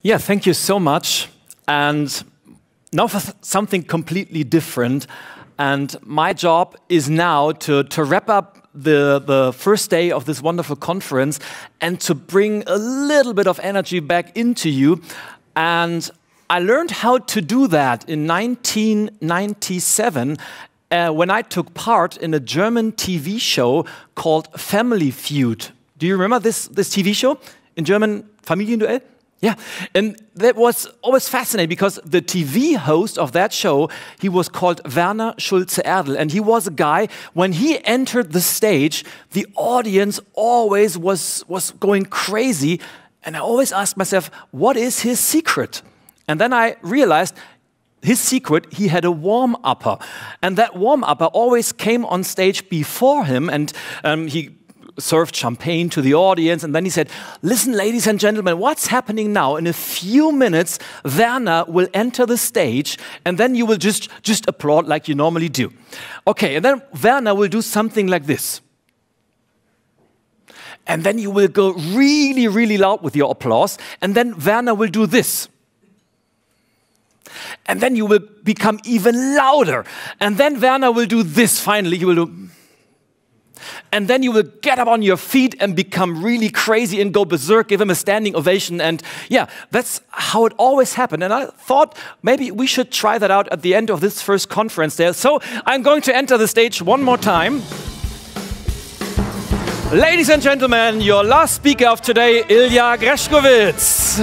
Yeah, thank you so much. And now for something completely different. And my job is now to wrap up the first day of this wonderful conference and to bring a little bit of energy back into you. And I learned how to do that in 1997 when I took part in a German TV show called Family Feud. Do you remember this TV show in German, Familienduell? Yeah, and that was always fascinating because the TV host of that show, he was called Werner Schulze-Erdl, and he was a guy, when he entered the stage, the audience always was going crazy, and I always asked myself, what is his secret? And then I realized his secret, he had a warm-upper, and that warm-upper always came on stage before him, and he served champagne to the audience, and then he said, listen, ladies and gentlemen, what's happening now? In a few minutes, Werner will enter the stage, and then you will just applaud like you normally do. Okay, and then Werner will do something like this. And then you will go really, really loud with your applause, and then Werner will do this. And then you will become even louder, and then Werner will do this finally, you will do... And then you will get up on your feet and become really crazy and go berserk, give him a standing ovation. And yeah, that's how it always happened. And I thought maybe we should try that out at the end of this first conference there. So I'm going to enter the stage one more time. Ladies and gentlemen, your last speaker of today, Ilja Grzeskowitz.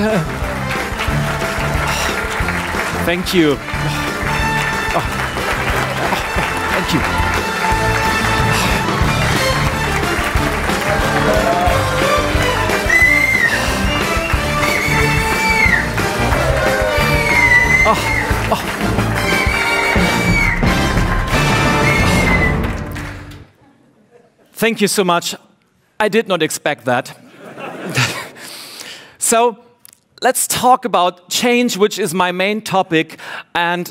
Thank you. Thank you. Thank you so much. I did not expect that. So let's talk about change, which is my main topic. And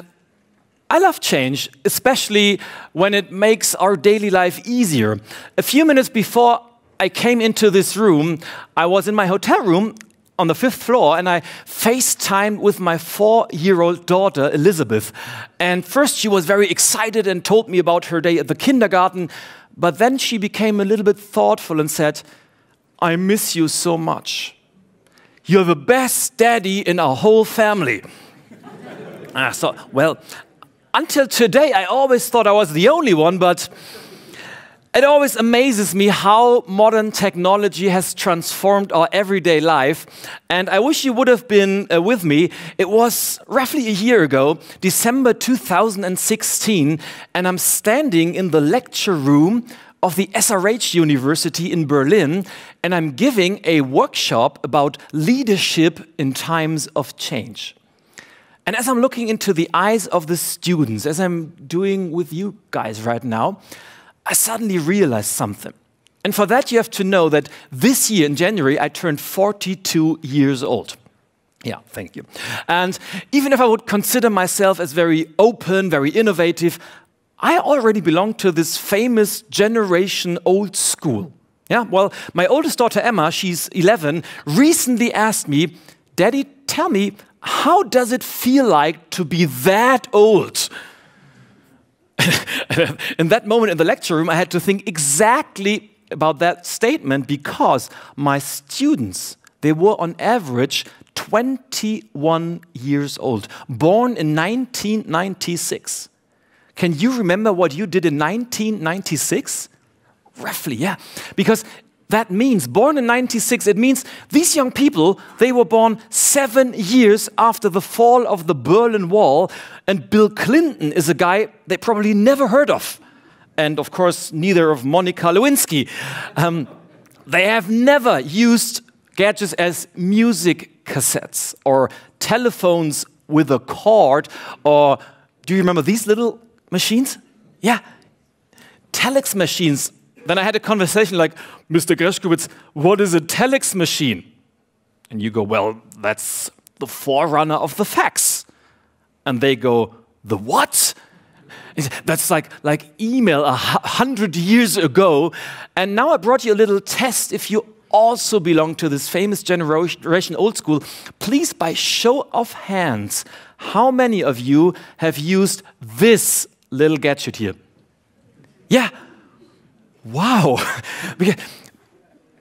I love change, especially when it makes our daily life easier. A few minutes before I came into this room, I was in my hotel room on the 5th floor, and I FaceTimed with my 4-year-old daughter, Elizabeth. And first she was very excited and told me about her day at the kindergarten, but then she became a little bit thoughtful and said, I miss you so much. You're the best daddy in our whole family. And I thought, well, until today I always thought I was the only one, but it always amazes me how modern technology has transformed our everyday life. And I wish you would have been with me. It was roughly a year ago, December 2016, and I'm standing in the lecture room of the SRH University in Berlin, and I'm giving a workshop about leadership in times of change. And as I'm looking into the eyes of the students, as I'm doing with you guys right now, I suddenly realized something. And for that, you have to know that this year in January, I turned 42 years old. Yeah, thank you. And even if I would consider myself as very open, very innovative, I already belong to this famous generation old school. Yeah, well, my oldest daughter, Emma, she's 11, recently asked me, Daddy, tell me, how does it feel like to be that old? In that moment in the lecture room, I had to think exactly about that statement because my students, they were on average 21 years old, born in 1996. Can you remember what you did in 1996? Roughly, yeah. Because that means, born in 96, it means these young people, they were born 7 years after the fall of the Berlin Wall, and Bill Clinton is a guy they probably never heard of. And of course, neither of Monica Lewinsky. They have never used gadgets as music cassettes or telephones with a cord, or do you remember these little machines? Yeah, telex machines. Then I had a conversation like, Mr. Gresch-ko-witz, what is a telex machine? And you go, well, that's the forerunner of the fax. And they go, the what? That's like email 100 years ago. And now I brought you a little test. If you also belong to this famous generation old school, please, by show of hands, how many of you have used this little gadget here? Yeah. Wow.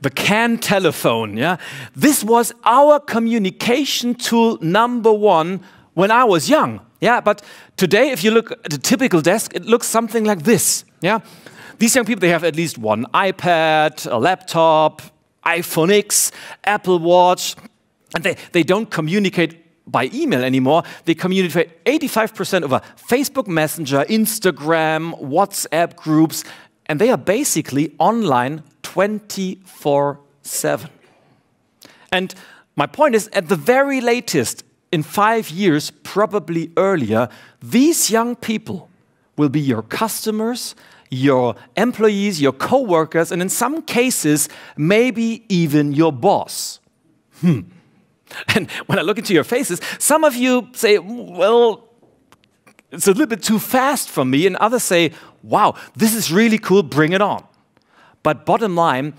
The can telephone, yeah? This was our communication tool number one when I was young, yeah? But today, if you look at a typical desk, it looks something like this, yeah? These young people, they have at least one iPad, a laptop, iPhone X, Apple Watch, and they don't communicate by email anymore. They communicate 85% over Facebook Messenger, Instagram, WhatsApp groups, and they are basically online 24/7. And my point is, at the very latest, in 5 years, probably earlier, these young people will be your customers, your employees, your co-workers, and in some cases, maybe even your boss. And when I look into your faces, some of you say, well, it's a little bit too fast for me, and others say, wow, this is really cool, bring it on. But bottom line,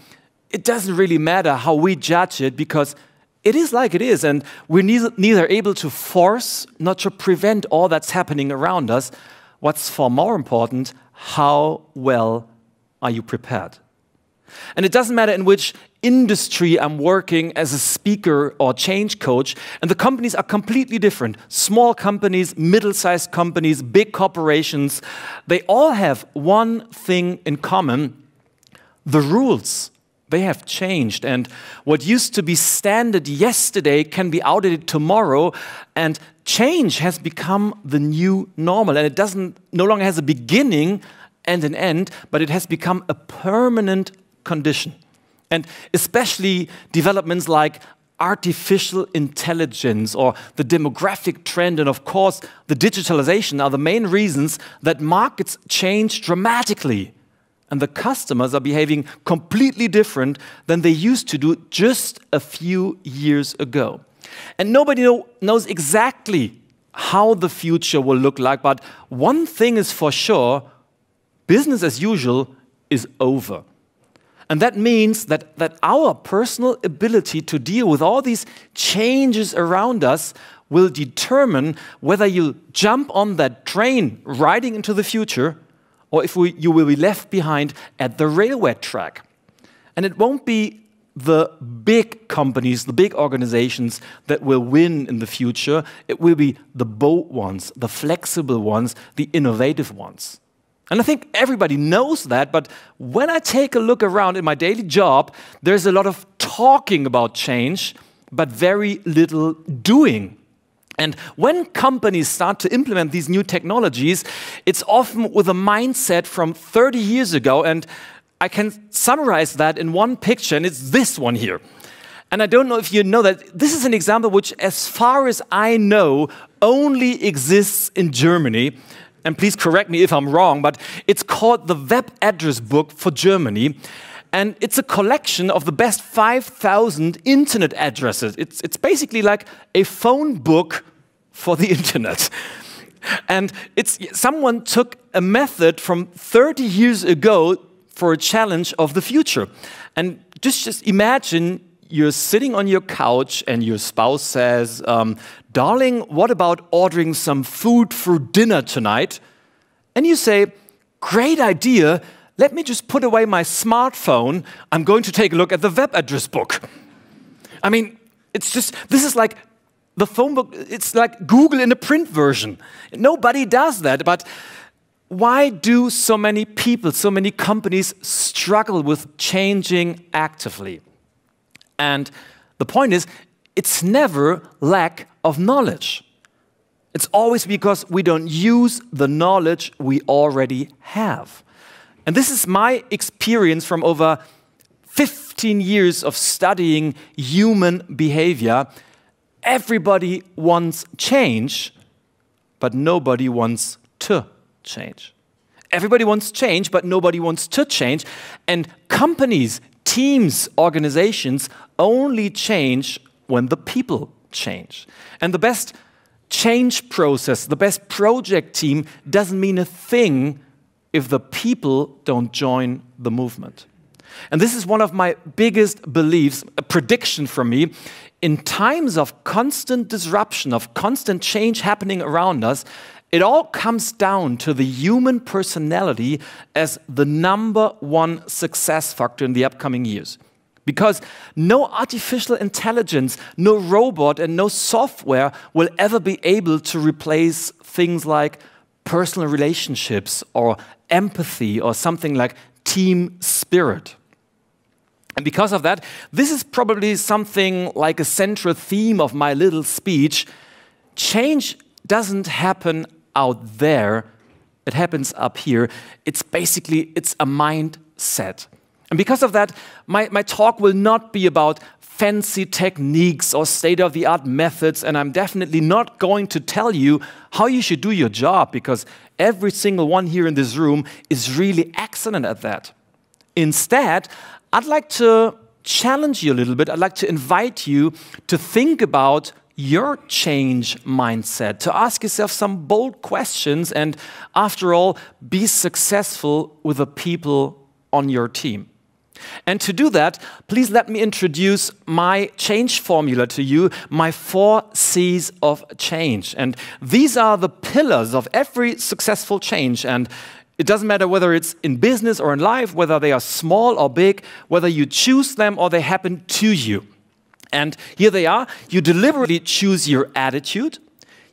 it doesn't really matter how we judge it, because it is like it is, and we're neither able to force nor to prevent all that's happening around us. What's far more important, how well are you prepared? And it doesn't matter in which industry I'm working as a speaker or change coach, and the companies are completely different. Small companies, middle-sized companies, big corporations, they all have one thing in common: the rules. They have changed, and what used to be standard yesterday can be outdated tomorrow, and change has become the new normal, and it no longer has a beginning and an end, but it has become a permanent condition. And especially developments like artificial intelligence or the demographic trend and, of course, the digitalization are the main reasons that markets change dramatically. And the customers are behaving completely different than they used to do just a few years ago. And nobody knows exactly how the future will look like, but one thing is for sure: business as usual is over. And that means that our personal ability to deal with all these changes around us will determine whether you jump on that train riding into the future, or if you will be left behind at the railway track. And it won't be the big companies, the big organizations that will win in the future. It will be the bold ones, the flexible ones, the innovative ones. And I think everybody knows that, but when I take a look around in my daily job, there's a lot of talking about change, but very little doing. And when companies start to implement these new technologies, it's often with a mindset from 30 years ago, and I can summarize that in one picture, and it's this one here. And I don't know if you know that this is an example which, as far as I know, only exists in Germany. And please correct me if I'm wrong, but it's called the Web Address Book for Germany. And it's a collection of the best 5,000 internet addresses. It's basically like a phone book for the internet. And someone took a method from 30 years ago for a challenge of the future. And just imagine you're sitting on your couch and your spouse says, darling, what about ordering some food for dinner tonight? And you say, great idea. Let me just put away my smartphone. I'm going to take a look at the web address book. I mean, this is like the phone book. It's like Google in a print version. Nobody does that. But why do so many people, so many companies struggle with changing actively? And the point is, it's never lack of knowledge. It's always because we don't use the knowledge we already have. And this is my experience from over 15 years of studying human behavior. Everybody wants change, but nobody wants to change. Everybody wants change, but nobody wants to change. And companies, teams, organizations only change when the people change. And the best change process, the best project team doesn't mean a thing if the people don't join the movement. And this is one of my biggest beliefs, a prediction from me. In times of constant disruption, of constant change happening around us, it all comes down to the human personality as the #1 success factor in the upcoming years. Because no artificial intelligence, no robot, and no software will ever be able to replace things like personal relationships or empathy or something like team spirit. And because of that, this is probably something like a central theme of my little speech. Change doesn't happen out there, it happens up here. It's a mindset. And because of that, my talk will not be about fancy techniques or state-of-the-art methods, and I'm definitely not going to tell you how you should do your job, because every single one here in this room is really excellent at that. Instead, I'd like to challenge you a little bit. I'd like to invite you to think about your change mindset, to ask yourself some bold questions, and after all, be successful with the people on your team. And to do that, please let me introduce my change formula to you, my 4 C's of change. And these are the pillars of every successful change. And it doesn't matter whether it's in business or in life, whether they are small or big, whether you choose them or they happen to you. And here they are. You deliberately choose your attitude,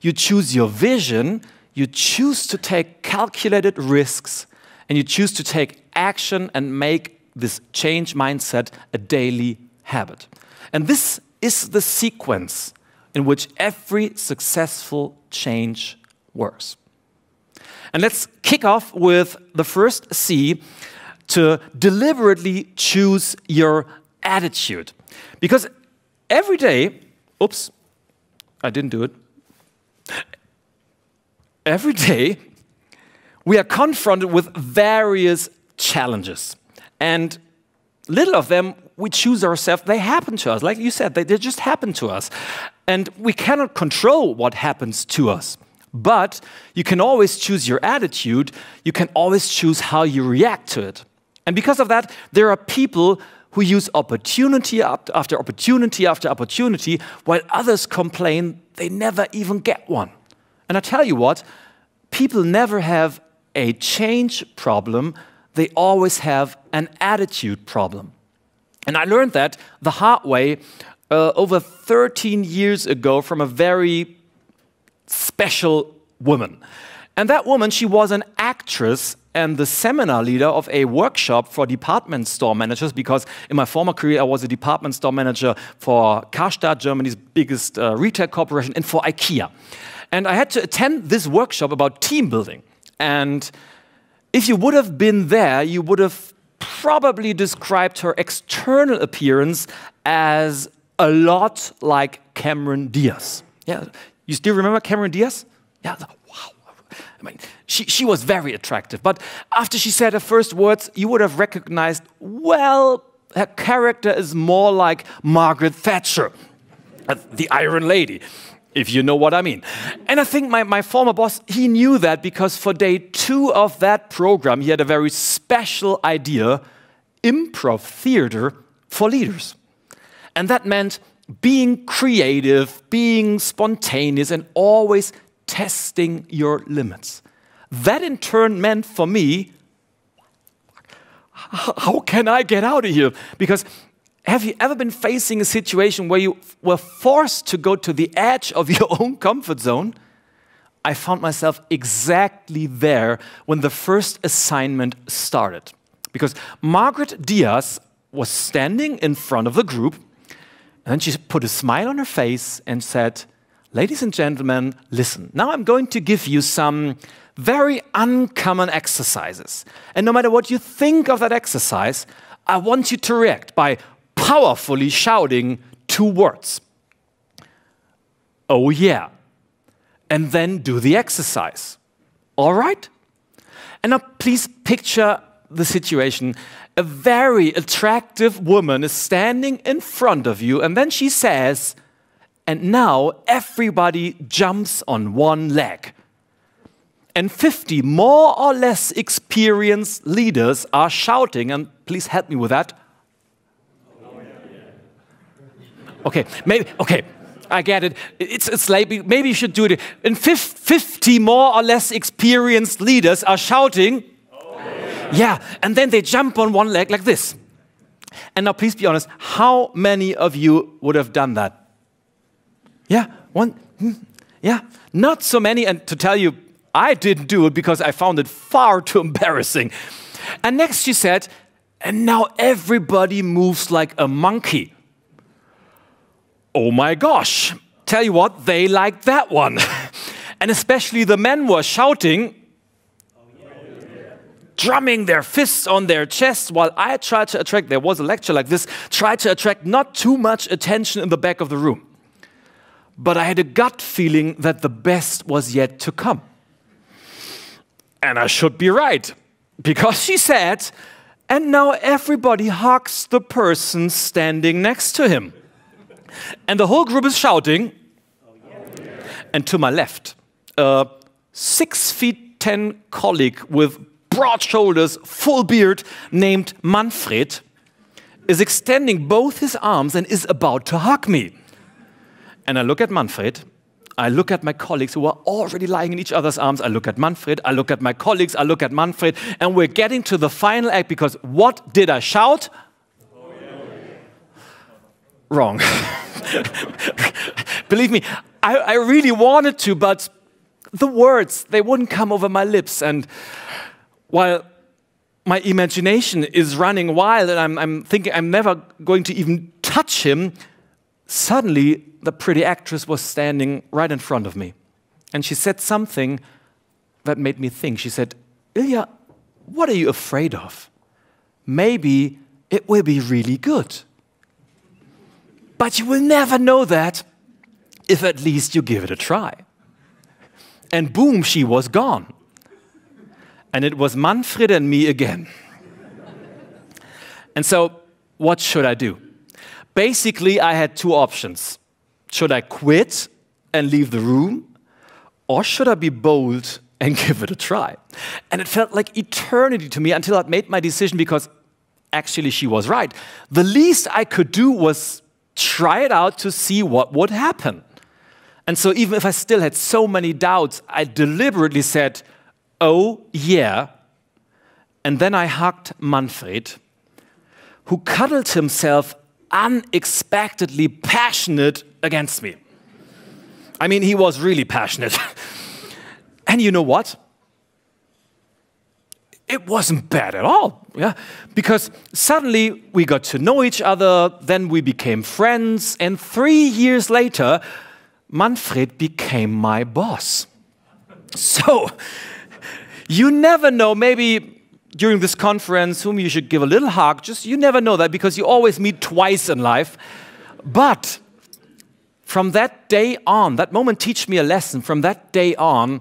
you choose your vision, you choose to take calculated risks, and you choose to take action and make this change mindset a daily habit. And this is the sequence in which every successful change works. And let's kick off with the first C, to deliberately choose your attitude. Because every day, oops, I didn't do it. Every day, we are confronted with various challenges. And little of them, we choose ourselves. They happen to us. Like you said, they just happen to us. And we cannot control what happens to us. But you can always choose your attitude. You can always choose how you react to it. And because of that, there are people who use opportunity after opportunity after opportunity, while others complain they never even get one. And I tell you what, people never have a change problem. They always have an attitude problem. And I learned that the hard way over 13 years ago from a very special woman. And that woman, she was an actress and the seminar leader of a workshop for department store managers, because in my former career I was a department store manager for Karstadt, Germany's biggest retail corporation, and for IKEA. And I had to attend this workshop about team building. And if you would have been there, you would have probably described her external appearance as a lot like Cameron Diaz. Yeah, you still remember Cameron Diaz? Yeah, wow. I mean, she was very attractive. But after she said her first words, you would have recognized, well, her character is more like Margaret Thatcher, the Iron Lady, if you know what I mean. And I think my former boss, he knew that, because for day 2 of that program, he had a very special idea, improv theater for leaders. And that meant being creative, being spontaneous, and always testing your limits. That in turn meant for me, how can I get out of here? Because have you ever been facing a situation where you were forced to go to the edge of your own comfort zone? I found myself exactly there when the first assignment started. Because Margaret Diaz was standing in front of the group, and then she put a smile on her face and said, "Ladies and gentlemen, listen. Now I'm going to give you some very uncommon exercises. And no matter what you think of that exercise, I want you to react by powerfully shouting 2 words. Oh yeah. And then do the exercise. All right? And now please picture the situation. A very attractive woman is standing in front of you, and then she says, and now everybody jumps on one leg. and 50 more or less experienced leaders are shouting, and please help me with that. Okay, I get it. It's late. Maybe you should do it. And 50 more or less experienced leaders are shouting. Yeah, and then they jump on one leg like this. And now please be honest, how many of you would have done that? Yeah, yeah, not so many. And to tell you, I didn't do it because I found it far too embarrassing. And next she said, and now everybody moves like a monkey. Oh my gosh, tell you what, they liked that one. And especially the men were shouting, drumming their fists on their chests while I tried to attract, there was a lecture like this, tried to attract not too much attention in the back of the room. But I had a gut feeling that the best was yet to come. And I should be right, because she said, and now everybody hugs the person standing next to him. And the whole group is shouting. And to my left, a 6'10" colleague with broad shoulders, full beard, named Manfred, is extending both his arms and is about to hug me. And I look at Manfred, I look at my colleagues who are already lying in each other's arms, I look at Manfred, I look at my colleagues, I look at Manfred, and we're getting to the final act because what did I shout? Wrong. Believe me, I really wanted to, but the words, they wouldn't come over my lips. And while my imagination is running wild and I'm thinking I'm never going to even touch him, suddenly the pretty actress was standing right in front of me. And she said something that made me think. She said, Ilja, what are you afraid of? Maybe it will be really good. But you will never know that if at least you give it a try. And boom, she was gone. And it was Manfred and me again. And so, what should I do? Basically, I had two options. Should I quit and leave the room? Or should I be bold and give it a try? And it felt like eternity to me until I'd made my decision, because actually she was right. The least I could do was try it out to see what would happen. And so even if I still had so many doubts, I deliberately said, oh yeah. And then I hugged Manfred, who cuddled himself unexpectedly passionate against me. I mean, he was really passionate. And you know what? It wasn't bad at all, yeah? Because suddenly we got to know each other, then we became friends, and 3 years later, Manfred became my boss. So, you never know, maybe during this conference, whom you should give a little hug, just you never know that, because you always meet twice in life. But from that day on, that moment teach me a lesson. From that day on,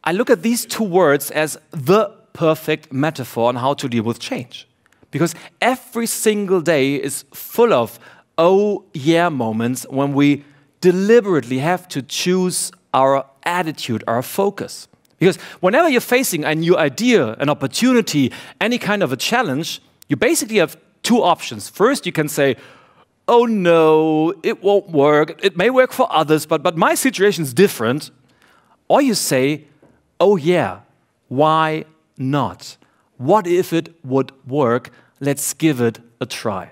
I look at these two words as the perfect metaphor on how to deal with change. Because every single day is full of oh yeah moments when we deliberately have to choose our attitude, our focus. Because whenever you're facing a new idea, an opportunity, any kind of a challenge, you basically have two options. First, you can say, oh no, it won't work. It may work for others, but my situation is different. Or you say, oh yeah, why not? What if it would work? Let's give it a try.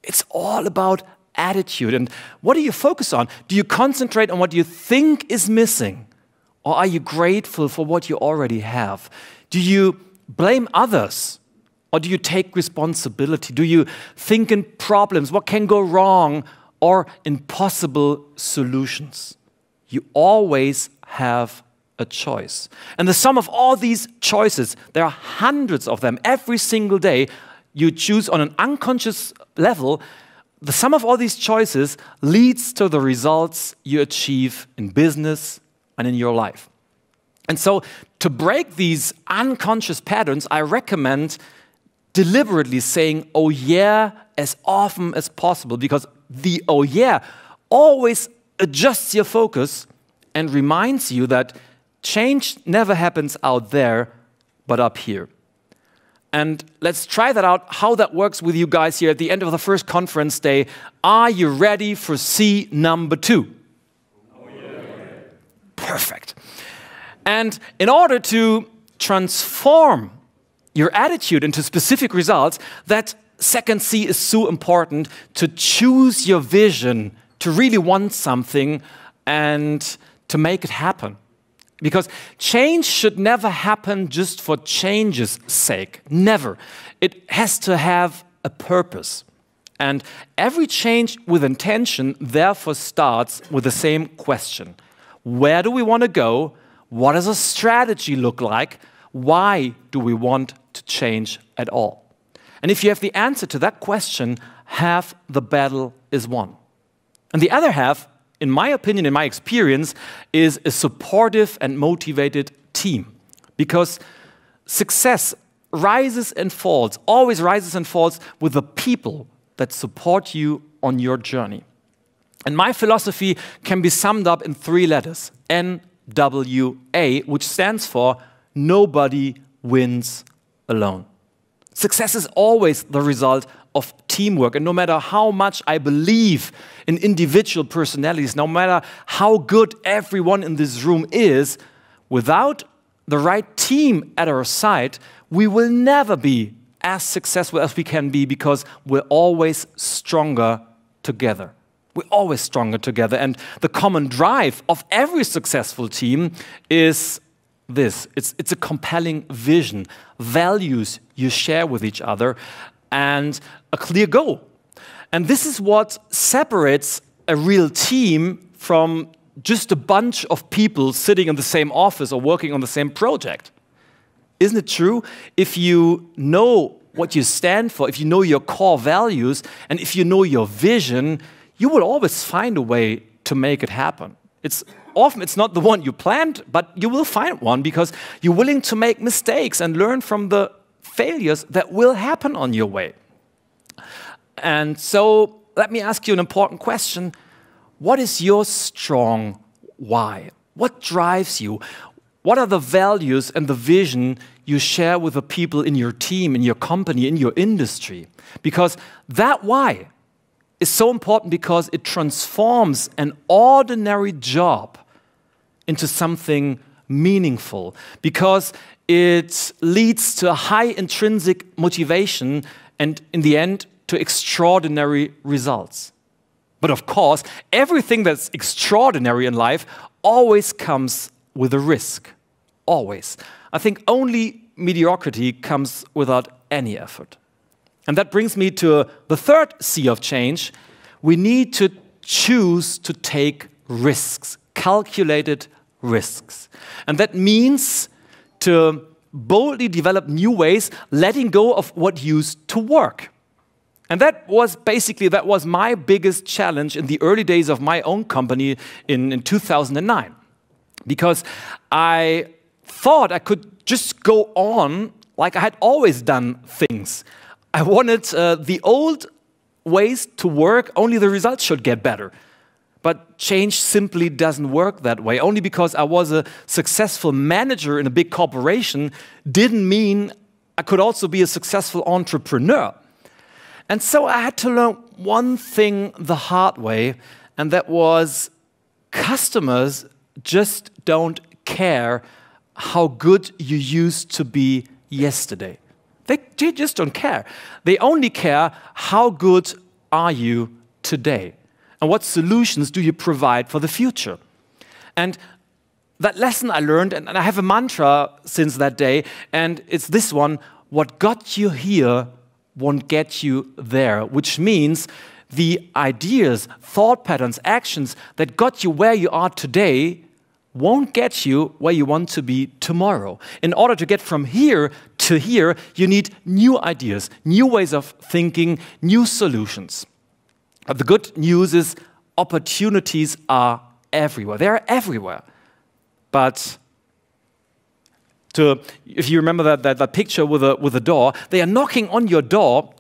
It's all about attitude. And what do you focus on? Do you concentrate on what you think is missing? Or are you grateful for what you already have? Do you blame others? Or do you take responsibility? Do you think in problems, what can go wrong, or in possible solutions? You always have a choice. And the sum of all these choices, there are hundreds of them every single day, you choose on an unconscious level. The sum of all these choices leads to the results you achieve in business and in your life. And so to break these unconscious patterns, I recommend deliberately saying, oh yeah, as often as possible, because the oh yeah always adjusts your focus and reminds you that change never happens out there, but up here. And let's try that out, how that works with you guys here at the end of the first conference day. Are you ready for C number 2? Oh, yeah. Perfect. And in order to transform your attitude into specific results, that second C is so important, to choose your vision, to really want something and to make it happen. Because change should never happen just for change's sake. Never. It has to have a purpose. And every change with intention therefore starts with the same question. Where do we want to go? What does a strategy look like? Why do we want to change at all? And if you have the answer to that question, half the battle is won. And the other half, in my opinion, in my experience, is a supportive and motivated team. Because success rises and falls, always rises and falls with the people that support you on your journey. And my philosophy can be summed up in 3 letters, NWA, which stands for nobody wins alone. Success is always the result of teamwork, and no matter how much I believe in individual personalities, no matter how good everyone in this room is, without the right team at our side, we will never be as successful as we can be, because we're always stronger together. We're always stronger together, and the common drive of every successful team is this. It's a compelling vision, values you share with each other, and a clear goal. And this is what separates a real team from just a bunch of people sitting in the same office or working on the same project. Isn't it true? If you know what you stand for, if you know your core values, and if you know your vision, you will always find a way to make it happen. Often it's not the one you planned, but you will find one, because you're willing to make mistakes and learn from the failures that will happen on your way. And so let me ask you an important question. What is your strong why? What drives you? What are the values and the vision you share with the people in your team, in your company, in your industry? Because that why is so important, because it transforms an ordinary job into something meaningful, because it leads to a high intrinsic motivation and, in the end, to extraordinary results. But of course, everything that's extraordinary in life always comes with a risk. Always. I think only mediocrity comes without any effort. And that brings me to the third C of change. We need to choose to take risks, calculated risks. And that means to boldly develop new ways, letting go of what used to work. And that was my biggest challenge in the early days of my own company in 2009. Because I thought I could just go on like I had always done things. I wanted the old ways to work, only the results should get better. But change simply doesn't work that way. Only because I was a successful manager in a big corporation didn't mean I could also be a successful entrepreneur. And so I had to learn one thing the hard way, and that was customers just don't care how good you used to be yesterday. They just don't care. They only care how good are you today, and what solutions do you provide for the future. And that lesson I learned, and I have a mantra since that day, and it's this one: what got you here won't get you there, which means the ideas, thought patterns, actions that got you where you are today won't get you where you want to be tomorrow. In order to get from here to here, you need new ideas, new ways of thinking, new solutions. But the good news is opportunities are everywhere. They are everywhere. But if you remember that picture with a door, they are knocking on your door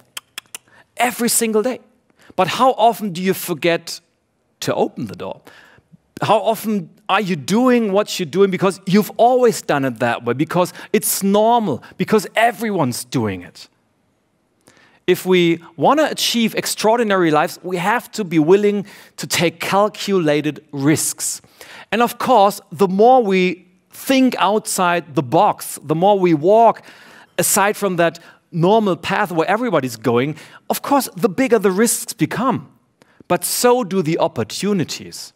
every single day. But how often do you forget to open the door? How often are you doing what you're doing because you've always done it that way, because it's normal, because everyone's doing it? If we want to achieve extraordinary lives, we have to be willing to take calculated risks. And of course, the more we think outside the box, the more we walk aside from that normal path where everybody's going, of course, the bigger the risks become. But so do the opportunities.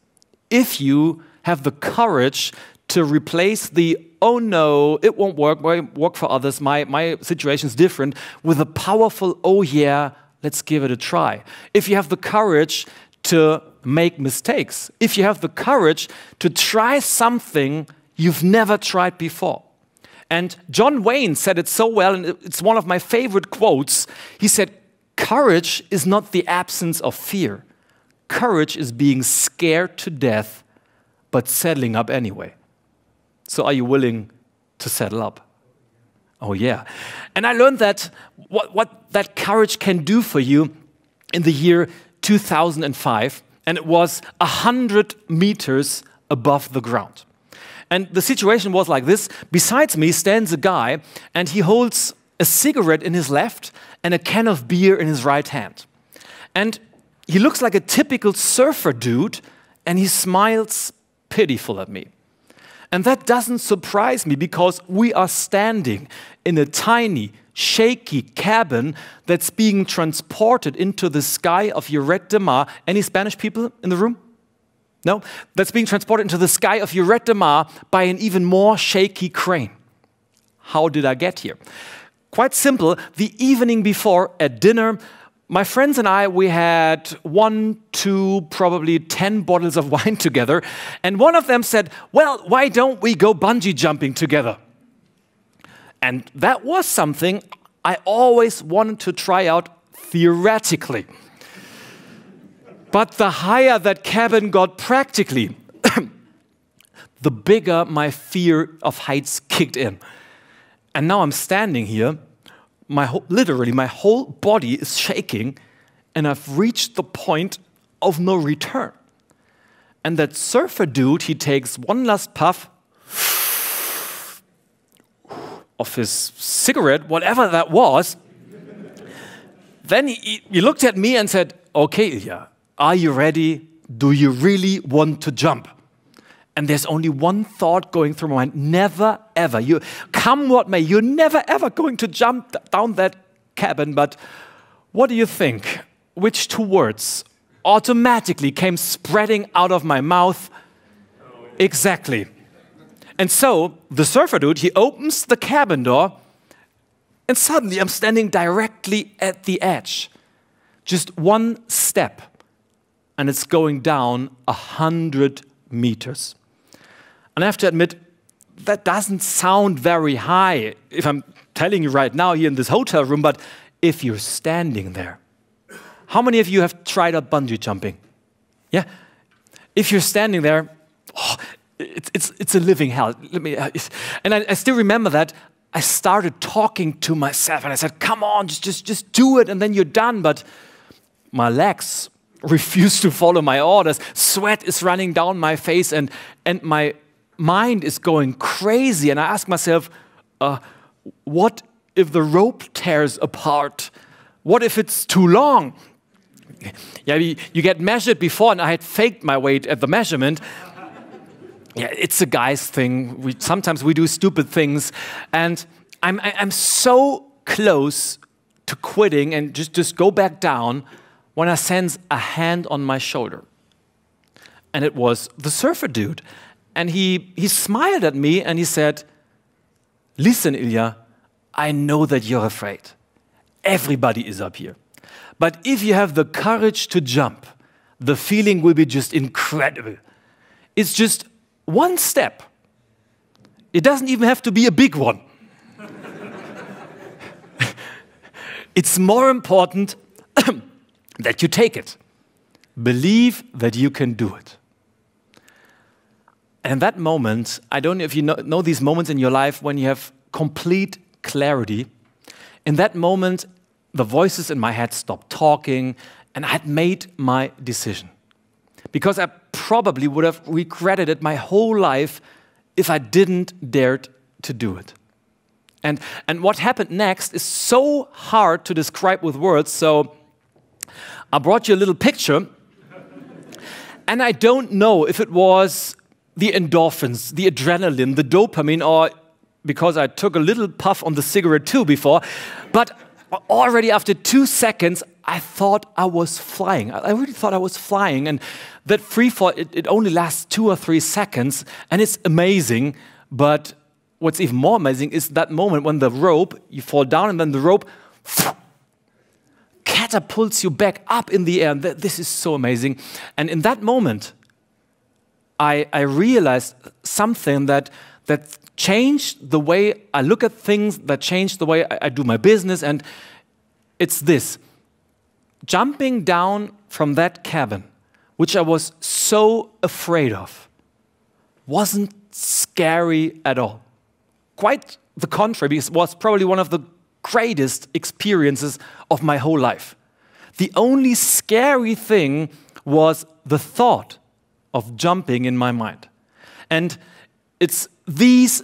If you have the courage to replace the, oh no, it won't work for others, my situation's different, with a powerful, oh yeah, let's give it a try. If you have the courage to make mistakes, if you have the courage to try something you've never tried before. And John Wayne said it so well, and it's one of my favorite quotes. He said, courage is not the absence of fear. Courage is being scared to death, but settling up anyway. So are you willing to settle up? Oh yeah. And I learned that what that courage can do for you in the year 2005, and it was 100 meters above the ground. And the situation was like this. Besides me stands a guy, and he holds a cigarette in his left and a can of beer in his right hand. And he looks like a typical surfer dude, and he smiles pitiful at me. And that doesn't surprise me, because we are standing in a tiny, shaky cabin that's being transported into the sky of Lloret de Mar. Any Spanish people in the room? No? That's being transported into the sky of Lloret de Mar by an even more shaky crane. How did I get here? Quite simple. The evening before at dinner, my friends and I, we had 1, 2, probably 10 bottles of wine together. And one of them said, well, why don't we go bungee jumping together? And that was something I always wanted to try out theoretically. But the higher that cabin got practically, the bigger my fear of heights kicked in. And now I'm standing here. Literally, my whole body is shaking, and I've reached the point of no return. And that surfer dude, he takes one last puff of his cigarette, whatever that was. Then he looked at me and said, okay, Ilja, are you ready? Do you really want to jump? And there's only one thought going through my mind: never, ever. You come what may, you're never, ever going to jump down that cabin. But what do you think? Which two words automatically came spreading out of my mouth? Exactly. And so the surfer dude, he opens the cabin door, and suddenly I'm standing directly at the edge. Just one step, and it's going down 100 meters. And I have to admit, that doesn't sound very high if I'm telling you right now here in this hotel room, but if you're standing there. How many of you have tried out bungee jumping? Yeah? If you're standing there, oh, it's a living hell. And I still remember that I started talking to myself, and I said, come on, just do it, and then you're done. But my legs refuse to follow my orders. Sweat is running down my face, and my mind is going crazy. And I ask myself, what if the rope tears apart? What if it's too long? Yeah, you get measured before, and I had faked my weight at the measurement. Yeah, it's a guy's thing. Sometimes we do stupid things, and I'm so close to quitting and just go back down when I sense a hand on my shoulder. And it was the surfer dude. And he smiled at me and he said, listen, Ilja, I know that you're afraid. Everybody is up here. But if you have the courage to jump, the feeling will be just incredible. It's just one step. It doesn't even have to be a big one. It's more important that you take it. Believe that you can do it. And that moment, I don't know if you know these moments in your life when you have complete clarity. In that moment, the voices in my head stopped talking, and I had made my decision. because I probably would have regretted it my whole life if I didn't dare to do it. And what happened next is so hard to describe with words, so I brought you a little picture, and I don't know if it was the endorphins, the adrenaline, the dopamine, or because I took a little puff on the cigarette too before, but already after 2 seconds, I thought I was flying. I really thought I was flying, and that free fall, it only lasts 2 or 3 seconds, and it's amazing, but what's even more amazing is that moment when the rope, you fall down and then the rope catapults you back up in the air. And this is so amazing. And in that moment, I realized something that changed the way I look at things, that changed the way I do my business. And it's this: jumping down from that cabin, which I was so afraid of, wasn't scary at all. Quite the contrary, because it was probably one of the greatest experiences of my whole life. The only scary thing was the thought of jumping in my mind. And it's these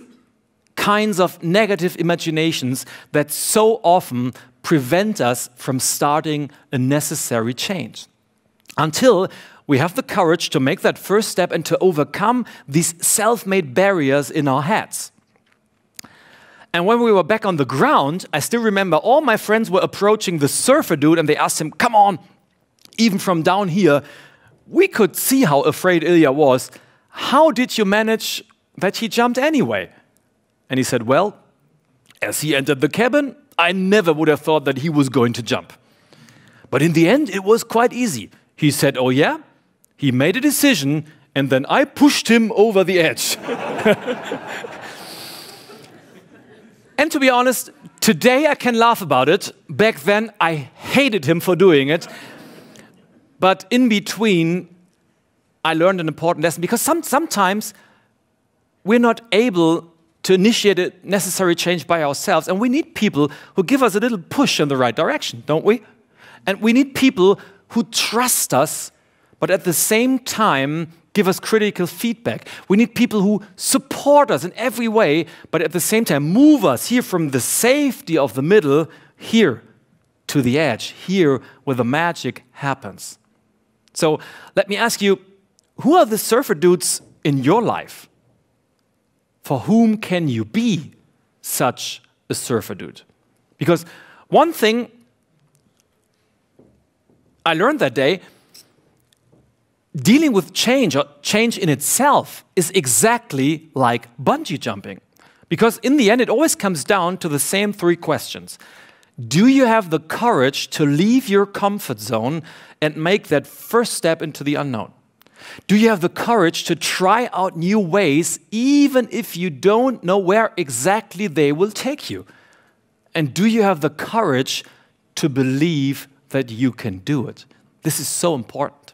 kinds of negative imaginations that so often prevent us from starting a necessary change. Until we have the courage to make that first step and to overcome these self-made barriers in our heads. And when we were back on the ground, I still remember all my friends were approaching the surfer dude and they asked him, "Come on, even from down here." We could see how afraid Ilja was. "How did you manage that he jumped anyway?" And he said, "Well, as he entered the cabin, I never would have thought that he was going to jump. But in the end, it was quite easy. He said, 'Oh yeah?' He made a decision, and then I pushed him over the edge." And to be honest, today I can laugh about it. Back then, I hated him for doing it. But in between, I learned an important lesson, because sometimes we're not able to initiate a necessary change by ourselves, and we need people who give us a little push in the right direction, don't we? And we need people who trust us, but at the same time give us critical feedback. We need people who support us in every way, but at the same time move us here from the safety of the middle, here to the edge, here where the magic happens. So let me ask you, who are the surfer dudes in your life? For whom can you be such a surfer dude? Because one thing I learned that day, dealing with change, or change in itself, is exactly like bungee jumping. Because in the end, it always comes down to the same 3 questions. Do you have the courage to leave your comfort zone and make that first step into the unknown? Do you have the courage to try out new ways, even if you don't know where exactly they will take you? And do you have the courage to believe that you can do it? This is so important.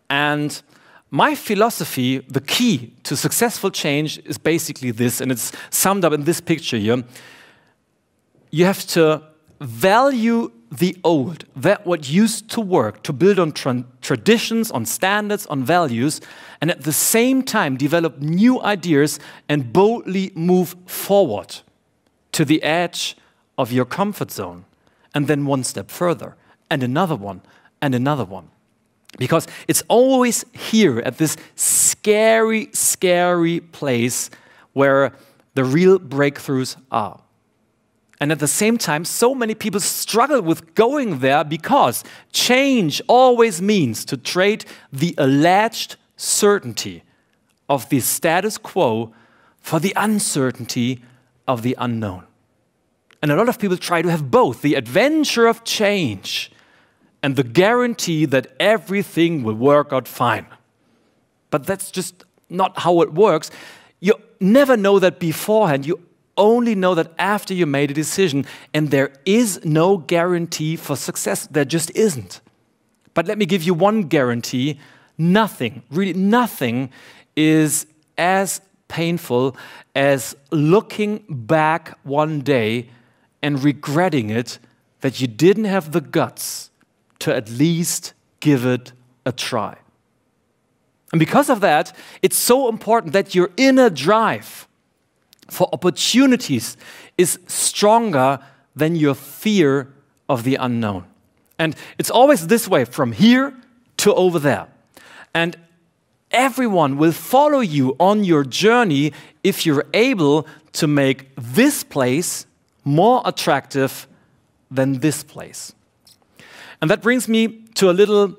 And my philosophy, the key to successful change, is basically this, and it's summed up in this picture here. You have to value the old, that what used to work, to build on traditions, on standards, on values, and at the same time develop new ideas and boldly move forward to the edge of your comfort zone, and then one step further, and another one, and another one. Because it's always here at this scary, scary place where the real breakthroughs are. And at the same time, so many people struggle with going there because change always means to trade the alleged certainty of the status quo for the uncertainty of the unknown. And a lot of people try to have both, the adventure of change and the guarantee that everything will work out fine. But that's just not how it works. You never know that beforehand. You only know that after you made a decision, and there is no guarantee for success. There just isn't. But let me give you one guarantee. Nothing, really nothing, is as painful as looking back one day and regretting it that you didn't have the guts to at least give it a try. And because of that, it's so important that your inner drive for opportunities is stronger than your fear of the unknown. And it's always this way, from here to over there. And everyone will follow you on your journey if you're able to make this place more attractive than this place. And that brings me to a little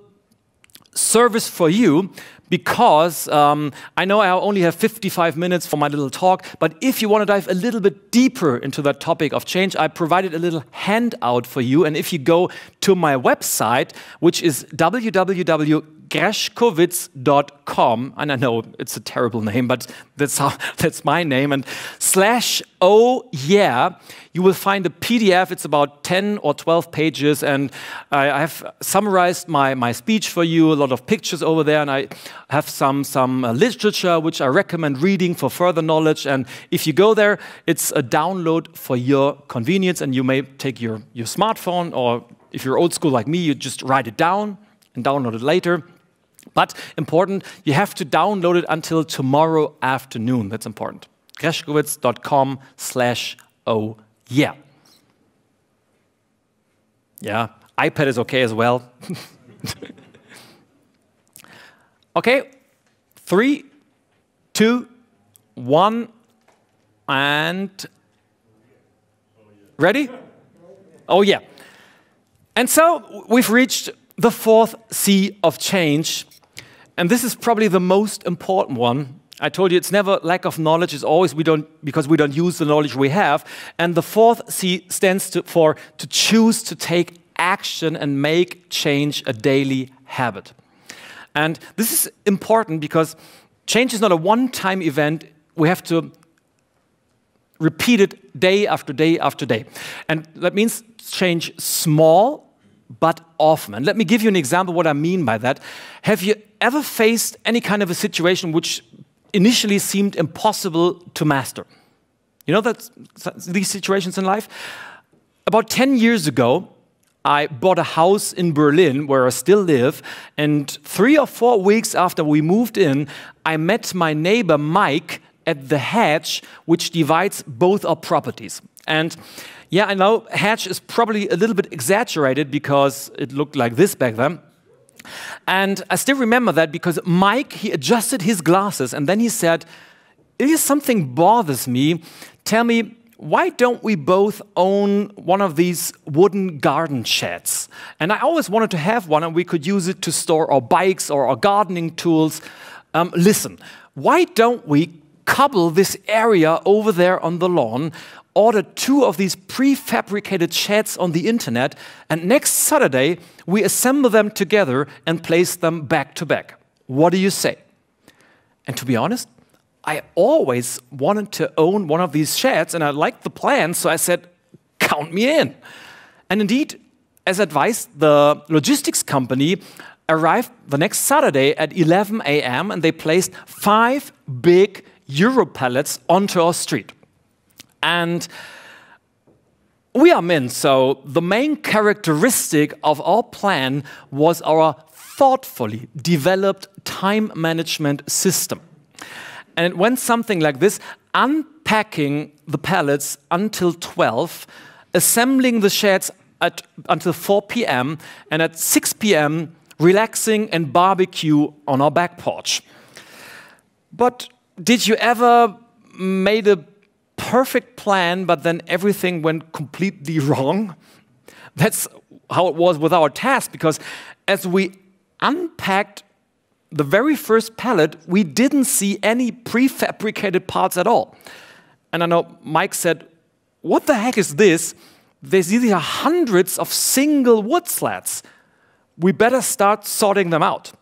service for you, because I know I only have 55 minutes for my little talk, but if you want to dive a little bit deeper into that topic of change, I provided a little handout for you. And if you go to my website, which is www.Gresch-ko-witz.com, and I know it's a terrible name, but that's my name, and /oh yeah, you will find a PDF. It's about 10 or 12 pages, and I have summarized my speech for you, a lot of pictures over there, and I have some literature which I recommend reading for further knowledge. And if you go there, it's a download for your convenience, and you may take your smartphone, or if you're old school like me, you just write it down and download it later. But important, you have to download it until tomorrow afternoon. That's important. Gresch-ko-witz.com/oh yeah. Yeah, iPad is okay as well. Okay, 3, 2, 1, and ready? Oh yeah. And so we've reached the 4th C of change, and this is probably the most important one. I told you it's never lack of knowledge, it's always because we don't use the knowledge we have. And the 4th C stands for to choose to take action and make change a daily habit. And this is important because change is not a one-time event. We have to repeat it day after day after day. And that means change small but often. And let me give you an example of what I mean by that. Have you ever faced any kind of a situation which initially seemed impossible to master? You know these situations in life? About 10 years ago, I bought a house in Berlin where I still live, and 3 or 4 weeks after we moved in, I met my neighbor Mike at the hedge which divides both our properties. And yeah, I know hedge is probably a little bit exaggerated because it looked like this back then. And I still remember that because Mike, he adjusted his glasses and then he said, "Ilja, something bothers me. Tell me, why don't we both own one of these wooden garden sheds?" And I always wanted to have one, and we could use it to store our bikes or our gardening tools. Listen, why don't we cobble this area over there on the lawn, order 2 of these prefabricated sheds on the internet, and next Saturday we assemble them together and place them back to back. What do you say? And to be honest, I always wanted to own one of these sheds, and I liked the plan, so I said, count me in. And indeed, as advised, the logistics company arrived the next Saturday at 11 a.m. and they placed 5 big Euro pallets onto our street. And we are men, so the main characteristic of our plan was our thoughtfully developed time management system. And it went something like this: unpacking the pallets until 12, assembling the sheds until 4 p.m., and at 6 p.m., relaxing and barbecue on our back porch. But did you ever made a perfect plan, but then everything went completely wrong? That's how it was with our task, because as we unpacked the very first pallet, we didn't see any prefabricated parts at all. And I know Mike said, "What the heck is this? These are hundreds of single wood slats. We better start sorting them out."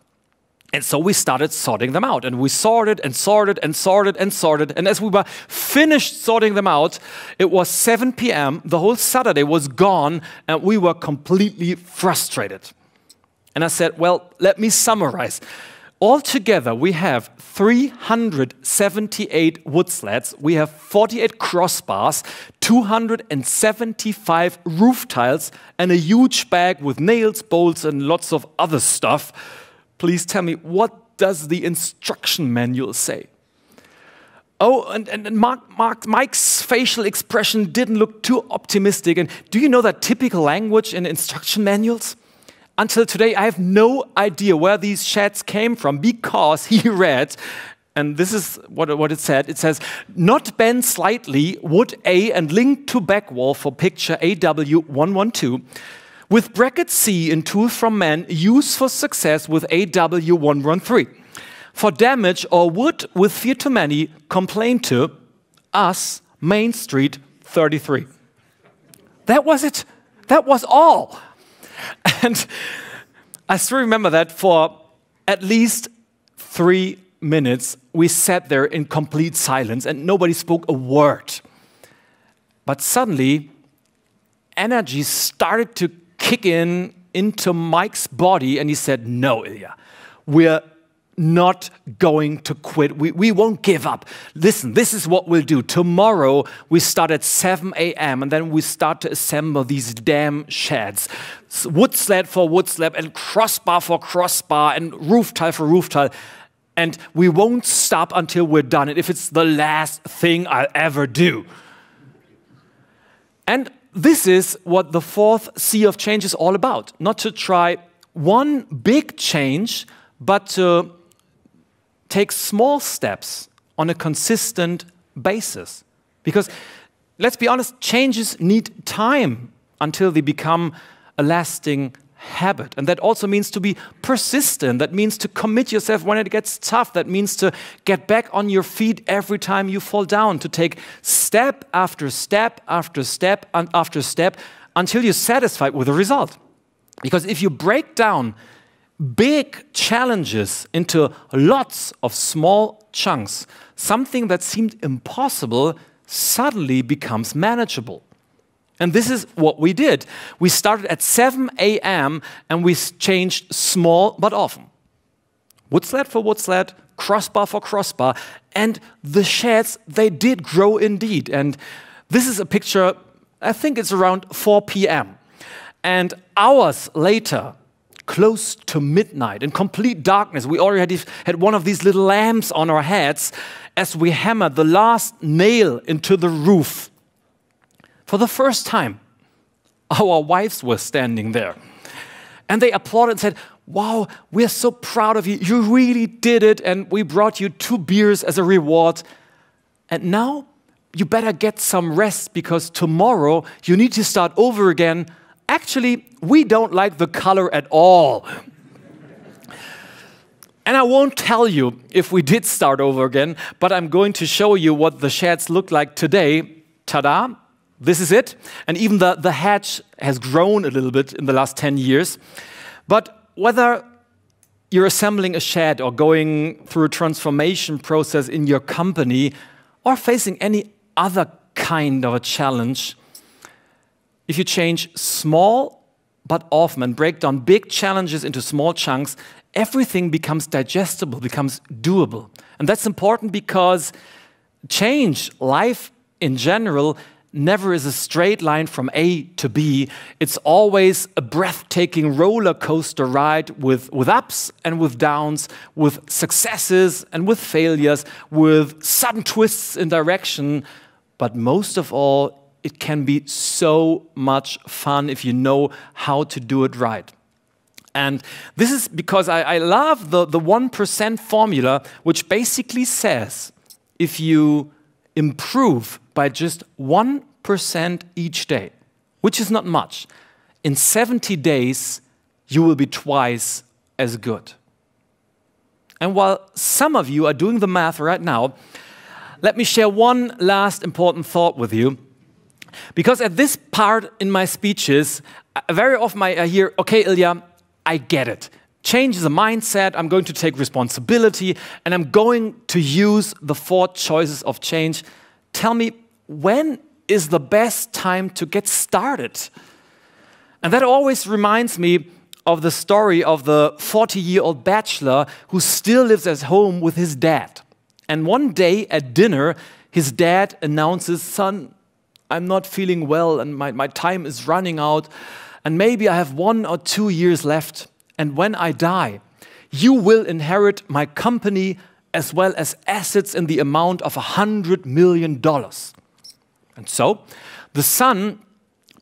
And so we started sorting them out, and we sorted and sorted and sorted and sorted. And as we were finished sorting them out, it was 7 p.m. The whole Saturday was gone, and we were completely frustrated. And I said, well, let me summarize. Altogether, we have 378 wood slats, we have 48 crossbars, 275 roof tiles, and a huge bag with nails, bolts, and lots of other stuff. Please tell me, what does the instruction manual say? Oh, and Mike's facial expression didn't look too optimistic. And do you know that typical language in instruction manuals? Until today, I have no idea where these chats came from, because he read, and this is what it said. It says, not bend slightly, would A and link to back wall for picture AW112, with bracket C in tool from man, use for success with AW113. For damage or wood with fear too many, complain to us, Main Street 33. That was it. That was all. And I still remember that for at least 3 minutes, we sat there in complete silence and nobody spoke a word. But suddenly, energy started to kick into Mike's body, and he said, no, Ilja, we're not going to quit. We won't give up. Listen, this is what we'll do. Tomorrow, we start at 7 a.m. and then we start to assemble these damn sheds. Wood slab for wood slab and crossbar for crossbar and roof tile for roof tile. And we won't stop until we're done. And if it's the last thing I'll ever do. And this is what the 4th C of change is all about. Not to try one big change, but to take small steps on a consistent basis. Because, let's be honest, changes need time until they become a lasting habit. And that also means to be persistent. That means to commit yourself when it gets tough. That means to get back on your feet every time you fall down, to take step after step after step after step until you're satisfied with the result. Because if you break down big challenges into lots of small chunks, something that seemed impossible suddenly becomes manageable. And this is what we did. We started at 7 a.m. and we changed small but often. Wood slat for wood slat, crossbar for crossbar, and the sheds, they did grow indeed. And this is a picture, I think it's around 4 p.m. And hours later, close to midnight, in complete darkness, we already had one of these little lamps on our heads as we hammered the last nail into the roof. For the first time, our wives were standing there. And they applauded and said, wow, we're so proud of you. You really did it. And we brought you 2 beers as a reward. And now you better get some rest, because tomorrow you need to start over again. Actually, we don't like the color at all. And I won't tell you if we did start over again, but I'm going to show you what the sheds look like today. Ta-da! This is it. And even the hatch has grown a little bit in the last 10 years. But whether you're assembling a shed or going through a transformation process in your company or facing any other kind of a challenge, if you change small but often and break down big challenges into small chunks, everything becomes digestible, becomes doable. And that's important because change, life in general, never is a straight line from A to B. It's always a breathtaking roller coaster ride with ups and with downs, with successes and with failures, with sudden twists in direction. But most of all, it can be so much fun if you know how to do it right. And this is because I love the 1% formula, which basically says if you improve by just 1% each day, which is not much, in 70 days, you will be twice as good. And while some of you are doing the math right now, let me share one last important thought with you. Because at this part in my speeches, very often I hear, okay, Ilja, I get it. Change is a mindset, I'm going to take responsibility, and I'm going to use the 4 choices of change. Tell me, when is the best time to get started? And that always reminds me of the story of the 40-year-old bachelor who still lives at home with his dad. And one day at dinner, his dad announces, son, I'm not feeling well and my time is running out and maybe I have 1 or 2 years left. And when I die, you will inherit my company as well as assets in the amount of $100 million. And so the son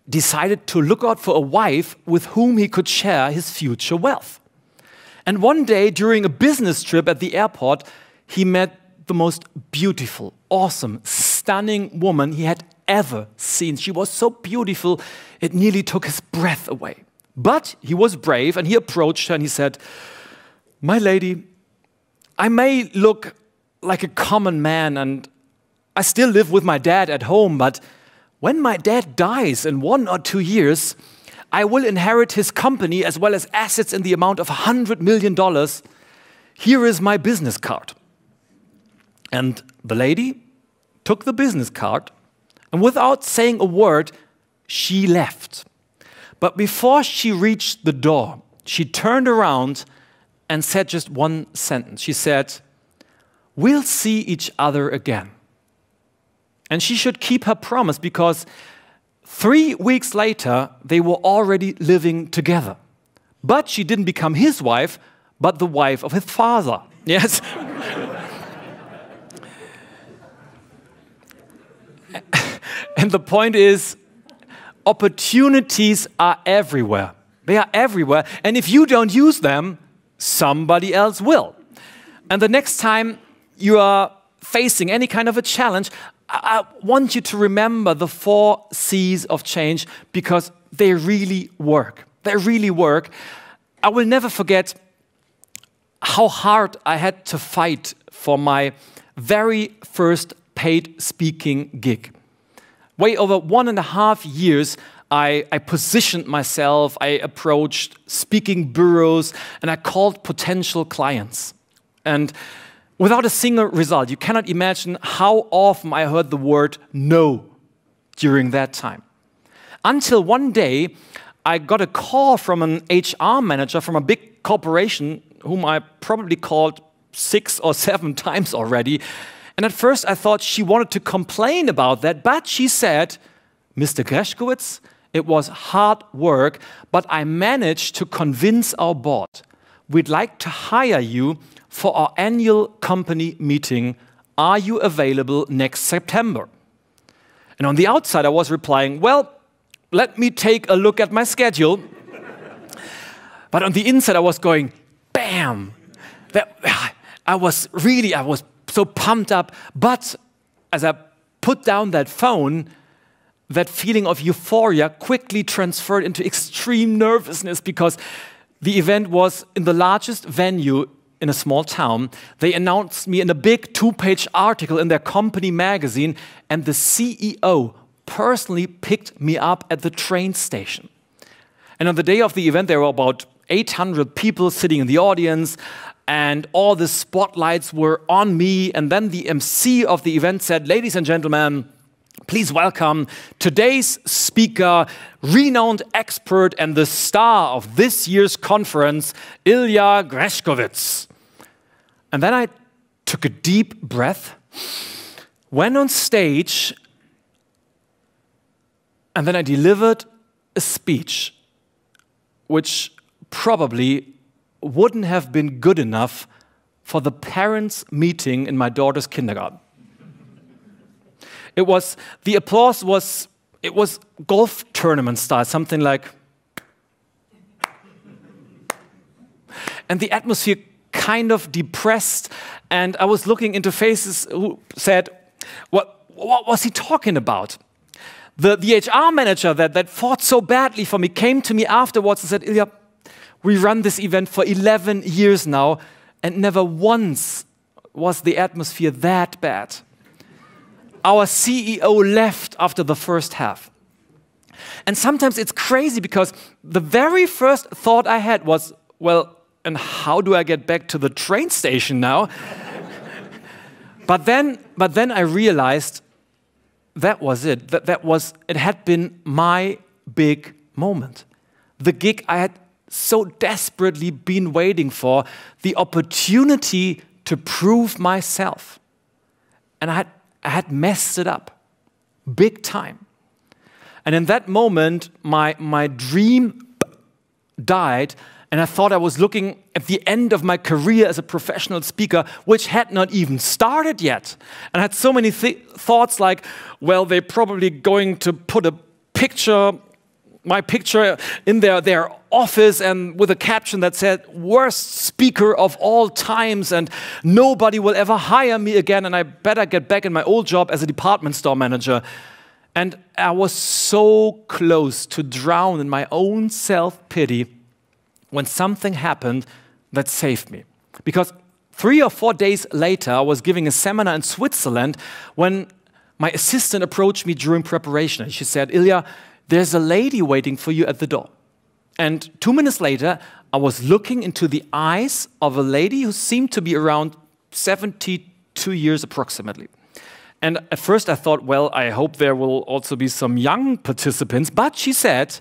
decided to look out for a wife with whom he could share his future wealth. And one day during a business trip at the airport, he met the most beautiful, awesome, stunning woman he had ever seen. She was so beautiful, it nearly took his breath away. But he was brave and he approached her and he said, "My lady, I may look like a common man and I still live with my dad at home, but when my dad dies in 1 or 2 years, I will inherit his company as well as assets in the amount of $100 million. Here is my business card." And the lady took the business card, and without saying a word, she left. But before she reached the door, she turned around and said just one sentence. She said, "We'll see each other again." And she should keep her promise because 3 weeks later, they were already living together. But she didn't become his wife, but the wife of his father. Yes. And the point is, opportunities are everywhere. They are everywhere. And if you don't use them, somebody else will. And the next time you are facing any kind of a challenge, I want you to remember the 4 C's of change because they really work. They really work. I will never forget how hard I had to fight for my very first paid speaking gig. Way over 1.5 years, I positioned myself, I approached speaking bureaus, and I called potential clients. And without a single result, you cannot imagine how often I heard the word no during that time. Until one day, I got a call from an HR manager from a big corporation whom I probably called 6 or 7 times already. And at first I thought she wanted to complain about that, but she said, "Mr. Gresch-ko-witz, it was hard work, but I managed to convince our board. We'd like to hire you for our annual company meeting. Are you available next September?" And on the outside I was replying, "Well, let me take a look at my schedule." But on the inside I was going, bam! I was so pumped up, but as I put down that phone, that feeling of euphoria quickly transferred into extreme nervousness because the event was in the largest venue in a small town. They announced me in a big 2-page article in their company magazine, and the CEO personally picked me up at the train station. And on the day of the event, there were about 800 people sitting in the audience, and all the spotlights were on me. And then the MC of the event said, "Ladies and gentlemen, please welcome today's speaker, renowned expert and the star of this year's conference, Ilja Grzeskowitz." And then I took a deep breath, went on stage, and then I delivered a speech which probably wouldn't have been good enough for the parents' meeting in my daughter's kindergarten. The applause was golf tournament style, something like, and the atmosphere kind of depressed, and I was looking into faces who said, what was he talking about? The HR manager that fought so badly for me came to me afterwards and said, "Ilja, we run this event for 11 years now, and never once was the atmosphere that bad." Our CEO left after the first half. And sometimes it's crazy because the very first thought I had was, well, and how do I get back to the train station now? But then I realized that was it. It had been my big moment. The gig I had so desperately been waiting for, the opportunity to prove myself. And I had messed it up, big time. And in that moment, my dream died, And I thought I was looking at the end of my career as a professional speaker, which had not even started yet. And I had so many thoughts like, well, they're probably going to put my picture in their office and with a caption that said, worst speaker of all times, and nobody will ever hire me again, and I better get back in my old job as a department store manager. And I was so close to drown in my own self-pity when something happened that saved me. Because 3 or 4 days later, I was giving a seminar in Switzerland when my assistant approached me during preparation. And she said, Ilja, there's a lady waiting for you at the door. And 2 minutes later, I was looking into the eyes of a lady who seemed to be around 72 years approximately. And at first I thought, well, I hope there will also be some young participants. But she said,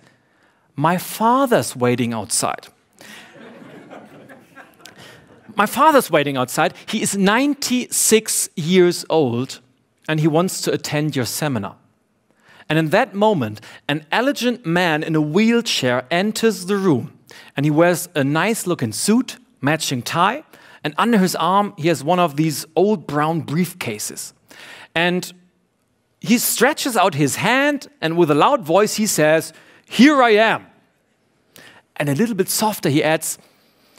my father's waiting outside. My father's waiting outside. He is 96 years old, and he wants to attend your seminar. And in that moment, an elegant man in a wheelchair enters the room, and he wears a nice-looking suit, matching tie, and under his arm, he has one of these old brown briefcases. And he stretches out his hand, and with a loud voice, he says, "Here I am." And a little bit softer, he adds,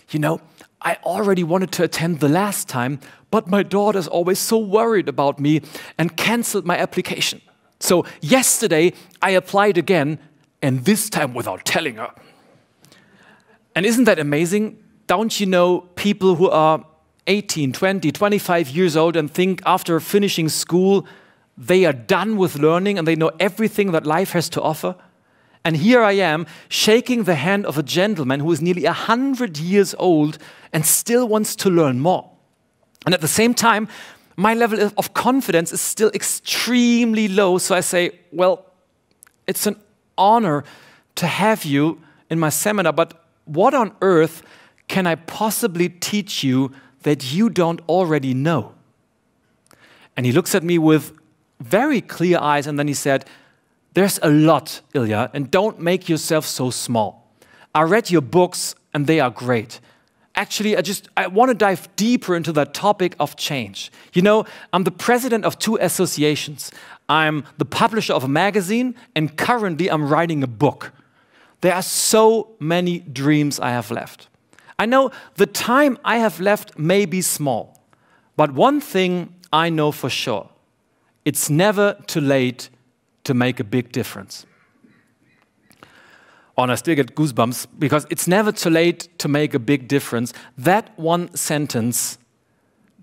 "You know, I already wanted to attend the last time, but my daughter's always so worried about me and canceled my application. So yesterday, I applied again, and this time without telling her." And isn't that amazing? Don't you know people who are 18, 20, 25 years old and think after finishing school, they are done with learning and they know everything that life has to offer? And here I am, shaking the hand of a gentleman who is nearly 100 years old and still wants to learn more. And at the same time, my level of confidence is still extremely low. So I say, well, it's an honor to have you in my seminar, but what on earth can I possibly teach you that you don't already know? And he looks at me with very clear eyes, and then he said, "There's a lot, Ilja, and don't make yourself so small. I read your books, and they are great. Actually, I want to dive deeper into that topic of change. You know, I'm the president of 2 associations. I'm the publisher of a magazine, and currently I'm writing a book. There are so many dreams I have left. I know the time I have left may be small, but one thing I know for sure. It's never too late to make a big difference." Oh, and I still get goosebumps because it's never too late to make a big difference. That one sentence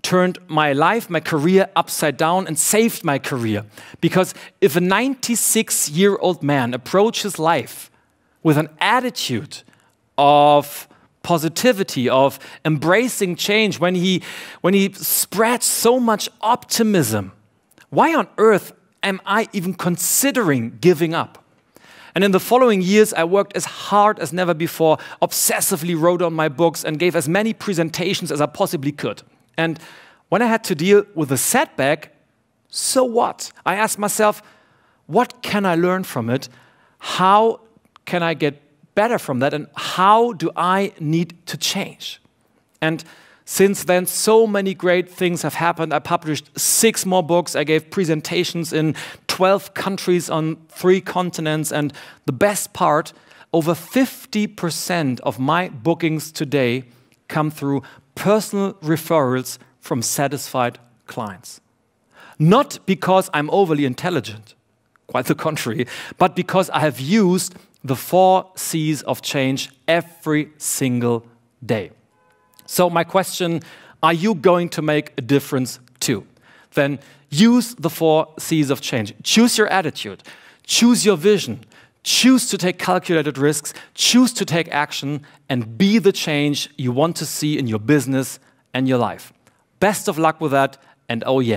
turned my life, my career upside down and saved my career. Because if a 96-year-old man approaches life with an attitude of positivity, of embracing change, when he spreads so much optimism, why on earth am I even considering giving up? And in the following years, I worked as hard as never before, obsessively wrote on my books, and gave as many presentations as I possibly could. And when I had to deal with a setback, so what? I asked myself, what can I learn from it? How can I get better from that? And how do I need to change? And since then, so many great things have happened. I published 6 more books. I gave presentations in 12 countries on 3 continents. And the best part, over 50% of my bookings today come through personal referrals from satisfied clients. Not because I'm overly intelligent, quite the contrary, but because I have used the 4 C's of change every single day. So my question, are you going to make a difference too? Then use the 4 C's of change. Choose your attitude, choose your vision, choose to take calculated risks, choose to take action, and be the change you want to see in your business and your life. Best of luck with that, and oh yeah.